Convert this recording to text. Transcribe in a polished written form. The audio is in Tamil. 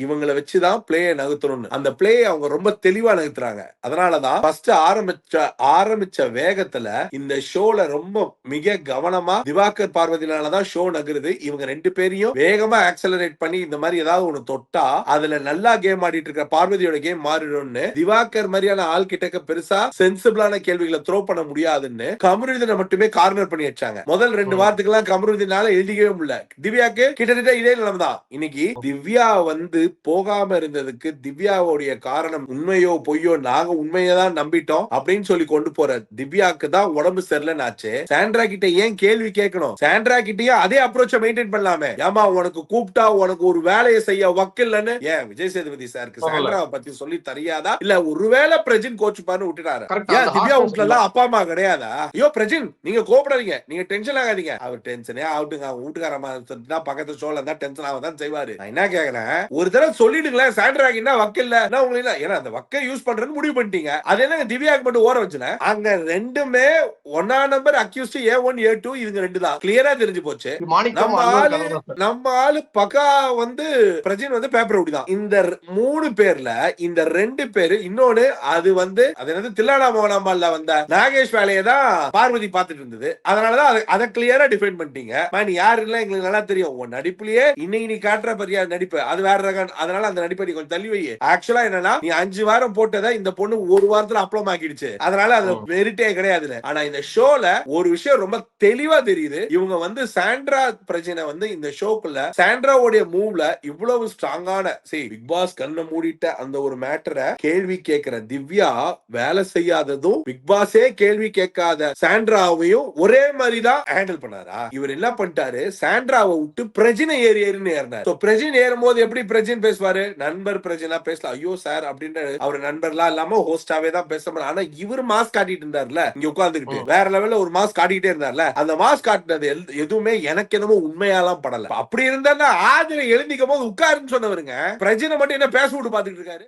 இவங்கள வச்சுதான் பிளேயை நகர்த்தணும்னு. அந்த பிளேயை அவங்க ரொம்ப தெளிவா நகர்த்துறாங்க. அதனாலதான் ஃபர்ஸ்ட் ஆரம்பிச்ச வேகத்துல இந்த ஷோல ரொம்ப மிக கவனமா திவாகர் பார்வதினாலதான் ஷோ நகருது. இவங்க 2 பேரையும் வேகமா ஆக்சலரேட் பண்ணி இந்த மாதிரி ஏதாவது ஒண்ணு தொட்டா அதுல நல்லா கேம் ஆடிட்டு இருக்க பார்வதியோட கேம் மாறிடும்னு திவாகர் மாதிரியான ஆள் கிட்டக்க பெருசா சென்சிபிளான கேள்விகளை த்ரோ பண்ண முடியாதுன்னு கமருதீனை மட்டுமே கார்னர் பண்ணி வச்சாங்க. முதல் 2 வாரத்துக்குலாம் கமருதீனால எழுதிக்கவே முடியல. திவ்யாக்கு கிட்டத்தட்ட இதே நிலைமை தான். இன்னைக்கு திவ்யா வந்து போகாம இருந்ததுக்கு திவ்யாவுடைய காரணம் உண்மையோ பொய்யோ நாங்க உண்மையை தான் நம்பிட்டோம் அப்படின்னு சொல்லி கொண்டு போற திவ்யாக்கு தான் உடம்பு சரியில்லைன்னு ஆச்சு. சாண்ட்ரா கிட்ட ஏன் கேள்வி கேட்கணும்? சாண்ட்ரா கிட்டயும் அதே அப்ரோச்ச மெயின்டைன் பண்ணலாமே. ஏமா உனக்கு கூப்பிட்டா உனக்கு ஒரு வேலையை செய்ய வக்கில்லன்னு ஏன் விஜய் சேதுபதி சாருக்கு சாண்ட்ராவை பத்தி சொல்லி தெரியாதா? இல்ல ஒருவேளை பிரஜின் கோச் பாரு விட்டுட்டாரு. ஏன் திவ்யா வீட்ல எல்லாம் அப்பா அம்மா கிடையாதா? ஐயோ பிரஜின் நீங்க கோபப்படாதீங்க, நீங்க டென்ஷன் ஆகாதீங்க. அவர் டென்ஷனே ஆகட்டுங்க, அவங்க வீட்டுக்காரமா பக்கத்து ஷோல இருந்தா டென்ஷன் ஆகதான் செய்வாரு. நான் என்ன கேக்குறேன், ஒரு தடவை சொல்லிடுங்களேன் சாண்ட்ராக்கு என்ன வக்கில்ல உங்களுக்கு ஏன்னா அந்த வக்கை யூஸ் பண்றேன்னு முடிவு பண்ணிட்டீங்க. அது என்ன திவ்யாக்கு மட்டும் ஓர வச்சுல அங்க ரெண்டுமே 1 நம்பர் அக்யூஸ்ட் A1 A2 இதுங்க 2 தான் கிளியரா தெரிஞ்சு போச்சு. நம்ம ஆளு பக்கா வந்து பிரஜின் வந்து பேப்பர் ஓடிதான். இந்த 3 பேர்ல இந்த 2 பேரு இன்னொன்னு அது வந்து அது என்னது தில்லானா மோகனாம்பால்ல வந்த நாகேஷ் வேலையை தான் பார்வதி பார்த்துட்டு இருந்தது. அதனாலதான் அதை கிளியரா டிஃபைன் பண்ணிட்டீங்க. நீ யாரு இல்ல எங்களுக்கு நல்லா தெரியும். உன் நடிப்புலயே இன்னைக்கு நீ காட்டுற பெரிய நடிப்பு அது வேற ரகம். அதனால அந்த நடிப்பை நீ கொஞ்சம் தள்ளி வை. ஆக்சுவலா என்னன்னா நீ 5 வாரம் போட்டதை இந்த பொண்ணு ஒரு வாரத்துல அப்ளோம் ஆக்கிடுச்சு. அதனால அது மெரிட்டே கிடையாது. ஆனா இந்த ஷோல ஒரு விஷயம் ரொம்ப தெளிவா தெரியுது. இவங்க வந்து சாண்ட்ரா பிரச்சனை வந்து இந்த ஷோக்குள்ள சாண்ட்ராவுடைய மூவ்ல இவ்வளவு ஸ்ட்ராங்கான பிக் பாஸ் கண்ணை மூடிட்ட அந்த ஒரு மேட்டரை கேள்வி கேட்கிற திவ்யா வேலை செய்யாததும் பிக் பாஸே கேள்வி கேட்காத சாண்ட்ராவையும் ஒரே மாதிரி தான் ஹேண்டில் பண்ணாரா? இவர் என்ன பண்ணிட்டாரு, சாண்ட்ராவை விட்டு பிரஜினை ஏறினு ஏறினார். பிரஜின் ஏறும் போது எப்படி பிரஜின் பேசுவாரு, நண்பர் பிரஜினா பேசலாம். ஐயோ சார் அப்படின்னு அவர் நண்பர்லாம் இல்லாம ஹோஸ்டாவே தான் பேசணும். ஆனா இவர் மாஸ்க் காட்டிட்டு இருந்தார்ல, இங்க உட்கார்ந்துகிட்டு வேற லெவல்ல ஒரு மாஸ்க் காட்டிட்டே இருந்தார்ல, அந்த மாஸ்க் காட்டினது எதுவுமே எனக்கு என்னமோ உண்மையாலாம் படல. அப்படி இருந்தா ஆதிரை எழுந்திக்கும் போது உட்காருன்னு சொன்னவருங்க பிரஜினை மட்டும் என்ன பேச விட்டு பாத்துட்டு இருக்காரு.